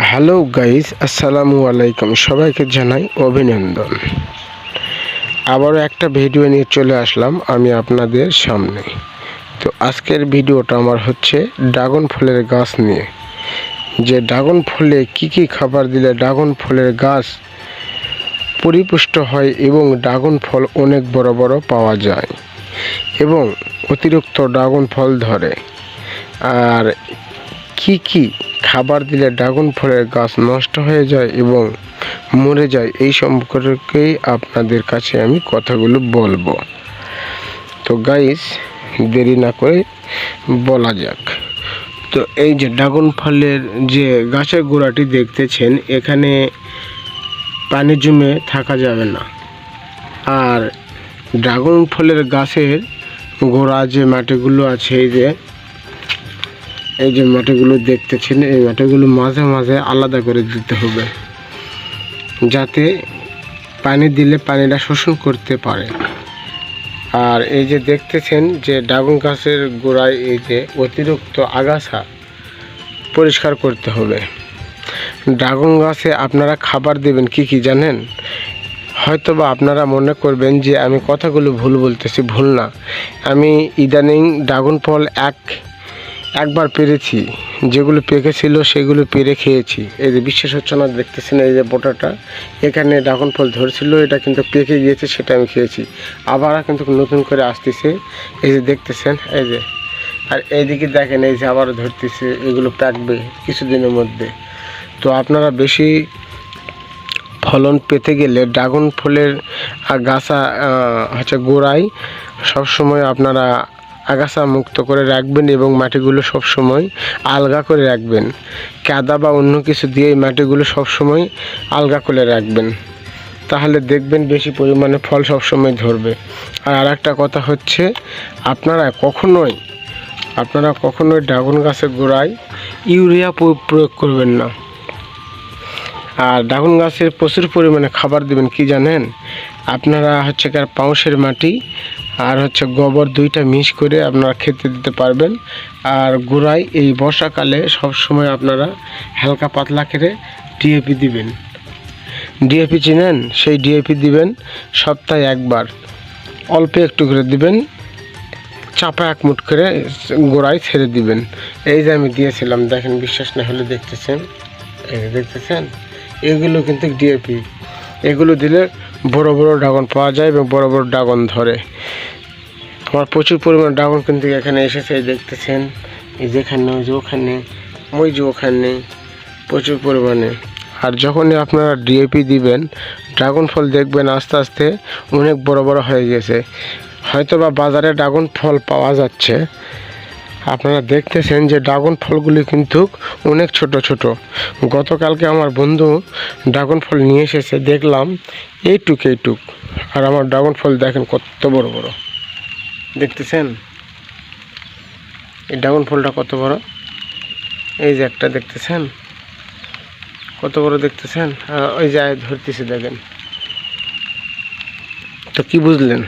Hello guys, আসসালামু আলাইকুম। সবাইকে জানাই অভিনন্দন। আবারও একটা ভিডিও নিয়ে চলে আসলাম আমি আপনাদের সামনে। তো আজকের ভিডিওটা আমার হচ্ছে ড্রাগন ফলের গাছ নিয়ে, যে ড্রাগন ফলে কি কি খাবার দিলে ড্রাগন ফলের গাছ পরিপুষ্ট হয় এবং ড্রাগন ফল অনেক বড় বড় পাওয়া যায় এবং অতিরিক্ত ড্রাগন ফল ধরে, আর কি কি খাবার দিলে ড্রাগন ফলের গাছ নষ্ট হয়ে যায় এবং মরে যায়, এই সম্পর্কেই আপনাদের কাছে আমি কথাগুলো বলবো। তো গাইস, দেরি না করে বলা যাক। তো এই যে ড্রাগন ফলের যে গাছের গোড়াটি দেখতেছেন, এখানে পানি জমে থাকা যাবে না। আর ড্রাগন ফলের গাছের গোড়া যে মাটিগুলো আছে, এই যে মাটিগুলো দেখতেছেন, এই মাটিগুলো মাঝে মাঝে আলাদা করে দিতে হবে, যাতে পানি দিলে পানিটা শোষণ করতে পারে। আর এই যে দেখতেছেন যে ড্রাগন গাছের গোড়ায় এই যে অতিরিক্ত আগাছা পরিষ্কার করতে হবে। ড্রাগন গাছে আপনারা খাবার দেবেন কি কি জানেন? হয়তোবা আপনারা মনে করবেন যে আমি কথাগুলো ভুল বলতেছি। ভুল না, আমি ইদানিং ড্রাগন ফল একবার পেরেছি, যেগুলো পেকেছিল সেগুলো পেরে খেয়েছি। এই যে বিশ্বাস হচ্ছে না, দেখতেছেন এই যে বোটাটা, এখানে ড্রাগন ফল ধরছিল, এটা কিন্তু পেকে গিয়েছে, সেটা আমি খেয়েছি। আবার কিন্তু নতুন করে আসতেছে, এই যে দেখতেছেন এই যে। আর এইদিকে দেখেন এই যে আবার ধরতেছে, এগুলো পাকবে কিছুদিনের মধ্যে। তো আপনারা বেশি ফলন পেতে গেলে ড্রাগন ফলের গাছা হচ্ছে গোড়ায় সবসময় আপনারা আগাছা মুক্ত করে রাখবেন এবং মাটিগুলো সবসময় আলগা করে রাখবেন। কাদা বা অন্য কিছু দিয়ে এই মাটিগুলো সবসময় আলগা করে রাখবেন, তাহলে দেখবেন বেশি পরিমাণে ফল সবসময় ধরবে। আর একটা কথা হচ্ছে, আপনারা কখনোই ড্রাগন গাছের গোড়ায় ইউরিয়া প্রয়োগ করবেন না। আর ড্রাগন গাছের প্রচুর পরিমাণে খাবার দেবেন কি জানেন? আপনারা হচ্ছে পাউশের মাটি আর হচ্ছে গোবর, দুইটা মিক্স করে আপনারা খেতে দিতে পারবেন। আর গোড়ায় এই বর্ষাকালে সবসময় আপনারা হালকা পাতলা করে ডিএপি দিবেন। ডিএপি চিনেন? সেই ডিএপি দিবেন সপ্তাহে একবার, অল্প একটু করে দিবেন, চাপা এক মুঠ করে গোড়ায় ছেড়ে দিবেন। এই যে আমি দিয়েছিলাম, দেখেন, বিশ্বাস না হলে দেখতেছেন, এই যে দেখতেছেন, এগুলো কিন্তু ডিএপি। এগুলো দিলে বড় বড় ড্রাগন পাওয়া যায় এবং বড় বড় ড্রাগন ধরে। আমার প্রচুর পরিমাণ ড্রাগন কিন্তু এখানে এসেছে, দেখতেছেন, এই যেখানে, ওই যে ওখানে, ওই যে ওখানে, প্রচুর পরিমাণে। আর যখনই আপনারা ডিএপি দিবেন, ড্রাগন ফল দেখবেন আস্তে আস্তে অনেক বড় বড় হয়ে গেছে। হয়তোবা বাজারে ড্রাগন ফল পাওয়া যাচ্ছে, আপনারা দেখতেছেন যে ড্রাগন ফলগুলি কিন্তু অনেক ছোট ছোট। গতকালকে আমার বন্ধু ড্রাগন ফল নিয়ে এসেছে, দেখলাম এইটুক। আর আমার ড্রাগন ফল দেখেন কত বড় বড়, দেখতেছেন এই ড্রাগন ফলটা কত বড়। এই যে একটা দেখতেছেন কত বড়, দেখতেছেন? ওই যে ধরতেছে, দেখেন। তো কি বুঝলেন?